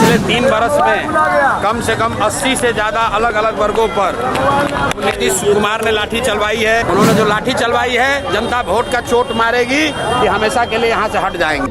पिछले 3 बरस में कम से कम 80 से ज़्यादा अलग अलग वर्गों पर नीतीश कुमार ने लाठी चलवाई है। उन्होंने जो लाठी चलवाई है, जनता वोट का चोट मारेगी कि हमेशा के लिए यहाँ से हट जाएंगे।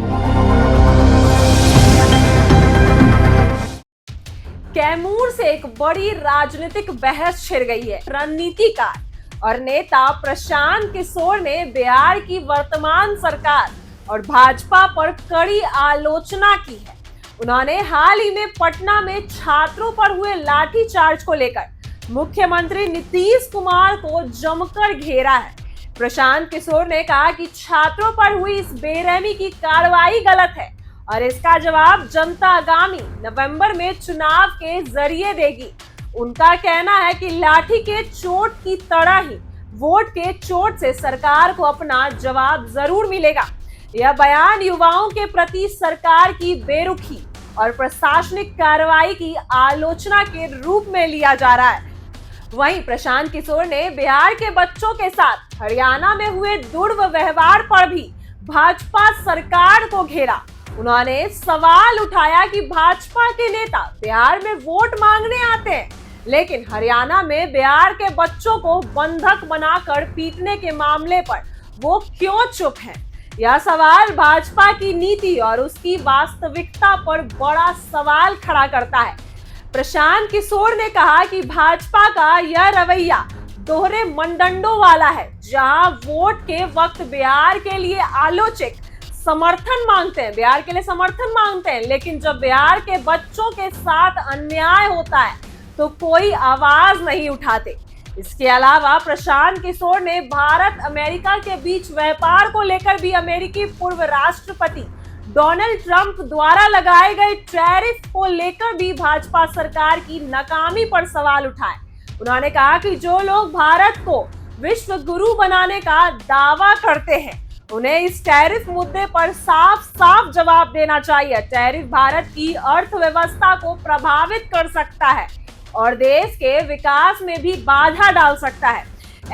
कैमूर से एक बड़ी राजनीतिक बहस छिड़ गई है। रणनीतिकार और नेता प्रशांत किशोर ने बिहार की वर्तमान सरकार और भाजपा पर कड़ी आलोचना की है। उन्होंने हाल ही में पटना में छात्रों पर हुए लाठीचार्ज को लेकर मुख्यमंत्री नीतीश कुमार को जमकर घेरा है। प्रशांत किशोर ने कहा कि छात्रों पर हुई इस बेरहमी की कार्रवाई गलत है और इसका जवाब जनता आगामी नवंबर में चुनाव के जरिए देगी। उनका कहना है कि लाठी के चोट की तरह ही वोट के चोट से सरकार को अपना जवाब जरूर मिलेगा। यह बयान युवाओं के प्रति सरकार की बेरुखी और प्रशासनिक कार्रवाई की आलोचना के रूप में लिया जा रहा है। वहीं प्रशांत किशोर ने बिहार के बच्चों के साथ हरियाणा में हुए दुर्व्यवहार पर भी भाजपा सरकार को घेरा। उन्होंने सवाल उठाया कि भाजपा के नेता बिहार में वोट मांगने आते हैं, लेकिन हरियाणा में बिहार के बच्चों को बंधक बनाकर पीटने के मामले पर वो क्यों चुप हैं? यह सवाल भाजपा की नीति और उसकी वास्तविकता पर बड़ा सवाल खड़ा करता है। प्रशांत किशोर ने कहा कि भाजपा का यह रवैया दोहरे मानदंडों वाला है, जहां वोट के वक्त बिहार के लिए आलोचक समर्थन मांगते हैं, बिहार के लिए समर्थन मांगते हैं, लेकिन जब बिहार के बच्चों के साथ अन्याय होता है तो कोई आवाज नहीं उठाते। इसके अलावा प्रशांत किशोर ने भारत अमेरिका के बीच व्यापार को लेकर भी अमेरिकी पूर्व राष्ट्रपति डोनाल्ड ट्रंप द्वारा लगाए गए टैरिफ को लेकर भी भाजपा सरकार की नाकामी पर सवाल उठाए। उन्होंने कहा कि जो लोग भारत को विश्व गुरु बनाने का दावा करते हैं, उन्हें इस टैरिफ मुद्दे पर साफ साफ जवाब देना चाहिए। टैरिफ भारत की अर्थव्यवस्था को प्रभावित कर सकता है और देश के विकास में भी बाधा डाल सकता है।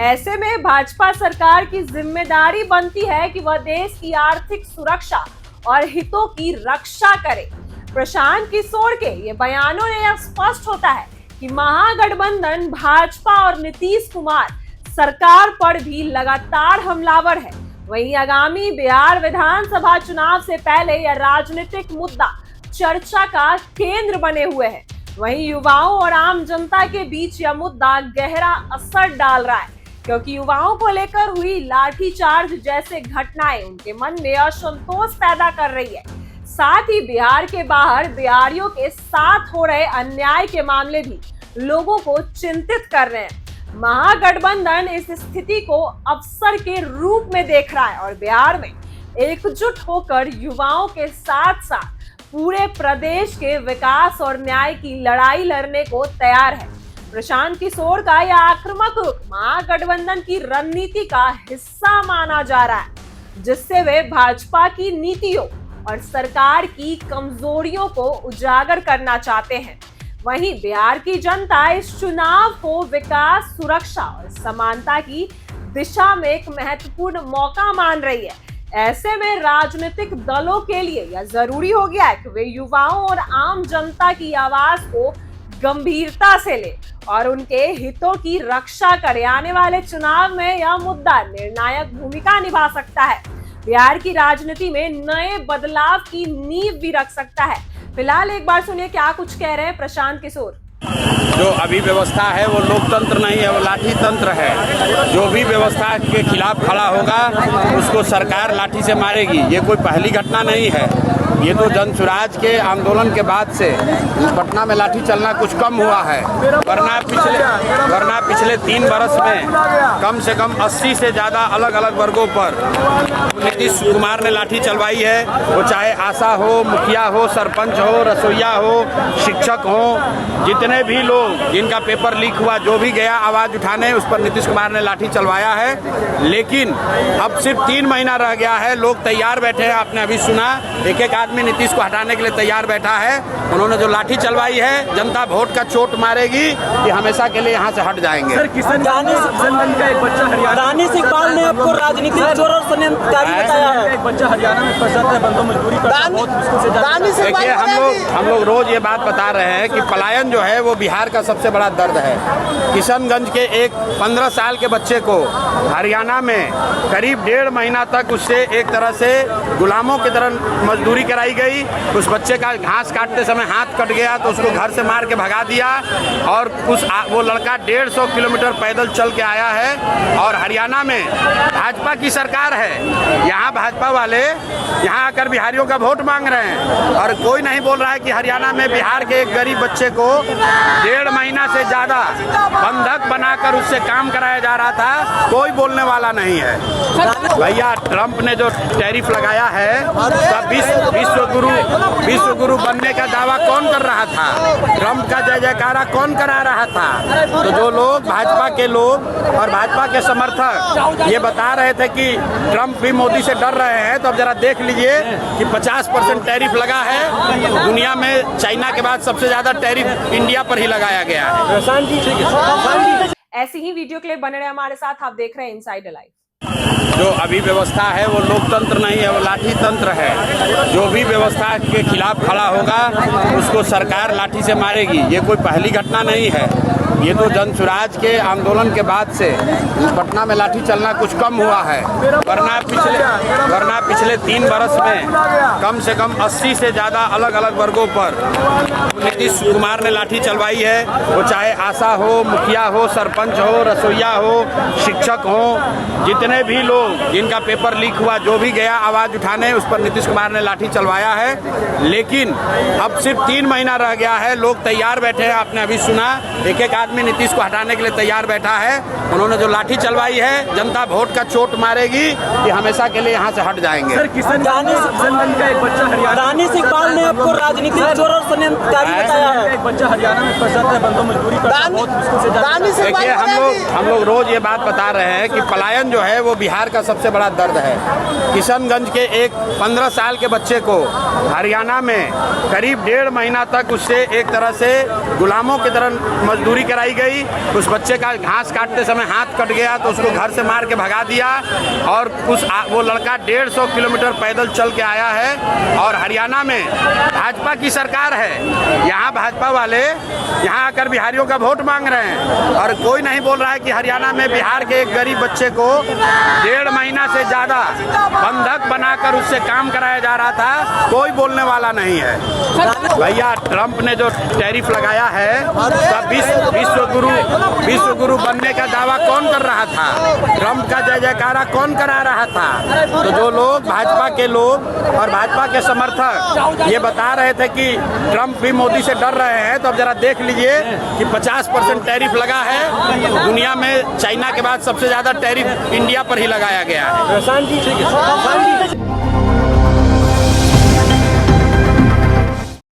ऐसे में भाजपा सरकार की जिम्मेदारी बनती है कि वह देश की आर्थिक सुरक्षा और हितों की रक्षा करे। प्रशांत किशोर के ये बयानों ने यह स्पष्ट होता है कि महागठबंधन भाजपा और नीतीश कुमार सरकार पर भी लगातार हमलावर है। वहीं आगामी बिहार विधानसभा चुनाव से पहले यह राजनीतिक मुद्दा चर्चा का केंद्र बने हुए है। वहीं युवाओं और आम जनता के बीच यह मुद्दा गहरा असर डाल रहा है, क्योंकि युवाओं को लेकर हुई लाठीचार्ज जैसे घटनाएं उनके मन में असंतोष पैदा कर रही है। साथ ही बिहार के बाहर बिहारियों के साथ हो रहे अन्याय के मामले भी लोगों को चिंतित कर रहे हैं। महागठबंधन इस स्थिति को अवसर के रूप में देख रहा है और बिहार में एकजुट होकर युवाओं के साथ साथ पूरे प्रदेश के विकास और न्याय की लड़ाई लड़ने को तैयार है। प्रशांत किशोर का यह आक्रामक रुख महागठबंधन की रणनीति का हिस्सा माना जा रहा है, जिससे वे भाजपा की नीतियों और सरकार की कमजोरियों को उजागर करना चाहते हैं। वहीं बिहार की जनता इस चुनाव को विकास, सुरक्षा और समानता की दिशा में एक महत्वपूर्ण मौका मान रही है। ऐसे में राजनीतिक दलों के लिए यह जरूरी हो गया है कि वे युवाओं और आम जनता की आवाज को गंभीरता से ले और उनके हितों की रक्षा करें। आने वाले चुनाव में यह मुद्दा निर्णायक भूमिका निभा सकता है, बिहार की राजनीति में नए बदलाव की नींव भी रख सकता है। फिलहाल एक बार सुनिए क्या कुछ कह रहे हैं प्रशांत किशोर। जो अभी व्यवस्था है वो लोकतंत्र नहीं है, वो लाठी तंत्र है। जो भी व्यवस्था के खिलाफ खड़ा होगा उसको सरकार लाठी से मारेगी। ये कोई पहली घटना नहीं है, ये तो जन स्वराज के आंदोलन के बाद से पटना में लाठी चलना कुछ कम हुआ है। वरना पिछले 3 बरस में कम से कम 80 से ज़्यादा अलग अलग वर्गों पर नीतीश कुमार ने लाठी चलवाई है। वो चाहे आशा हो, मुखिया हो, सरपंच हो, रसोईया हो, शिक्षक हो, जितने भी लोग जिनका पेपर लीक हुआ, जो भी गया आवाज़ उठाने, उस पर नीतीश कुमार ने लाठी चलवाया है। लेकिन अब सिर्फ 3 महीना रह गया है, लोग तैयार बैठे हैं। आपने अभी सुना एक एक आदमी नीतीश को हटाने के लिए तैयार बैठा है। उन्होंने जो लाठी चलवाई है, जनता वोट का चोट मारेगी कि हमेशा के लिए यहाँ से हट जाएंगे। सर, किशनगंज का एक बच्चा हरियाणा, दानिश इकबाल ने आपको राजनीतिक चोर और षड्यंत्रकारी बताया है। एक बच्चा हरियाणा में फंसा है, बंदो मजदूरी करता है, बहुत मुश्किल से जाता है। देखिए, हम लोग रोज ये बात बता रहे हैं कि पलायन जो है वो बिहार का सबसे बड़ा दर्द है। किशनगंज के एक 15 साल के बच्चे को हरियाणा में करीब 1.5 महीना तक उससे एक तरह से गुलामों की तरह मजदूरी कराई गई। उस बच्चे का घास काटते समय हाथ कट गया तो उसको घर से मार के भगा दिया और वो लड़का 150 किलोमीटर पैदल चल के आया है। और हरियाणा में भाजपा की सरकार है, यहाँ भाजपा वाले यहाँ आकर बिहारियों का वोट मांग रहे हैं और कोई नहीं बोल रहा है कि हरियाणा में बिहार के एक गरीब बच्चे को 1.5 महीना से ज्यादा बंधक बनाकर उससे काम कराया जा रहा था। कोई बोलने वाला नहीं है। भैया, ट्रंप ने जो टैरिफ लगाया है, तब विश्व गुरु बनने का दावा कौन कर रहा था? ट्रंप का जय जयकारा कौन करा रहा था? तो जो लोग भाजपा के लोग और भाजपा के समर्थक ये बता रहे थे कि ट्रंप भी मोदी से डर रहे हैं, तो अब जरा देख लीजिए कि 50% टैरिफ लगा है। दुनिया में चाइना के बाद सबसे ज्यादा टैरिफ इंडिया पर ही लगाया गया है। ऐसी ही वीडियो के लिए बने रहे हमारे साथ। आप देख रहे हैं इनसाइडर लाइव। जो अभी व्यवस्था है वो लोकतंत्र नहीं है, वो लाठी तंत्र है। जो भी व्यवस्था के खिलाफ खड़ा होगा उसको सरकार लाठी से मारेगी। ये कोई पहली घटना नहीं है। ये तो जन स्वराज के आंदोलन के बाद से पटना में लाठी चलना कुछ कम हुआ है, वरना पिछले 3 बरस में कम से कम 80 से ज़्यादा अलग अलग वर्गों पर नीतीश कुमार ने लाठी चलवाई है। वो चाहे आशा हो, मुखिया हो, सरपंच हो, रसोईया हो, शिक्षक हो, जितने भी लोग जिनका पेपर लीक हुआ, जो भी गया आवाज़ उठाने, उस पर नीतीश कुमार ने लाठी चलवाया है। लेकिन अब सिर्फ 3 महीना रह गया है, लोग तैयार बैठे हैं। आपने अभी सुना, एक एक आदमी नीतीश को हटाने के लिए तैयार बैठा है। उन्होंने जो लाठी चलवाई है, जनता वोट का चोट मारेगी कि हमेशा के लिए यहाँ से हट जाएंगे। सर, किशनगंज का एक बच्चा हरियाणा, दानिश इकबाल ने आपको राजनीतिक चोर और षड्यंत्रकारी बताया है। एक बच्चा हरियाणा में फंसा है, बंदो मजदूरी करता है, बहुत मुश्किल से जाता है। देखिए, हम लोग रोज ये बात बता रहे हैं कि पलायन जो है वो बिहार का सबसे बड़ा दर्द है। किशनगंज के एक 15 साल के बच्चे को हरियाणा में करीब 1.5 महीना तक उससे एक तरह से गुलामों की तरह मजदूरी कराई गई। उस बच्चे का घास काटते समय हाथ कट गया तो उसको घर से मार के भगा दिया और वो लड़का 150 किलोमीटर पैदल चल के आया है। और हरियाणा में भाजपा की सरकार है, यहाँ भाजपा वाले यहाँ आकर बिहारियों का वोट मांग रहे हैं और कोई नहीं बोल रहा है कि हरियाणा में बिहार के एक गरीब बच्चे को 1.5 महीना से ज्यादा बंधक बनाकर उससे काम कराया जा रहा था। कोई बोलने वाला नहीं है। भैया, ट्रंप ने जो टैरिफ लगाया है, तब विश्व गुरु बनने का दावा कौन कर रहा था? ट्रंप का जय जयकारा कौन करा रहा था? तो जो लोग भाजपा के लोग और भाजपा के समर्थक ये बता रहे थे कि ट्रंप भी मोदी से डर रहे हैं, तो अब जरा देख लीजिए कि 50% टैरिफ लगा है। दुनिया में चाइना के बाद सबसे ज्यादा टैरिफ इंडिया पर ही लगाया गया है।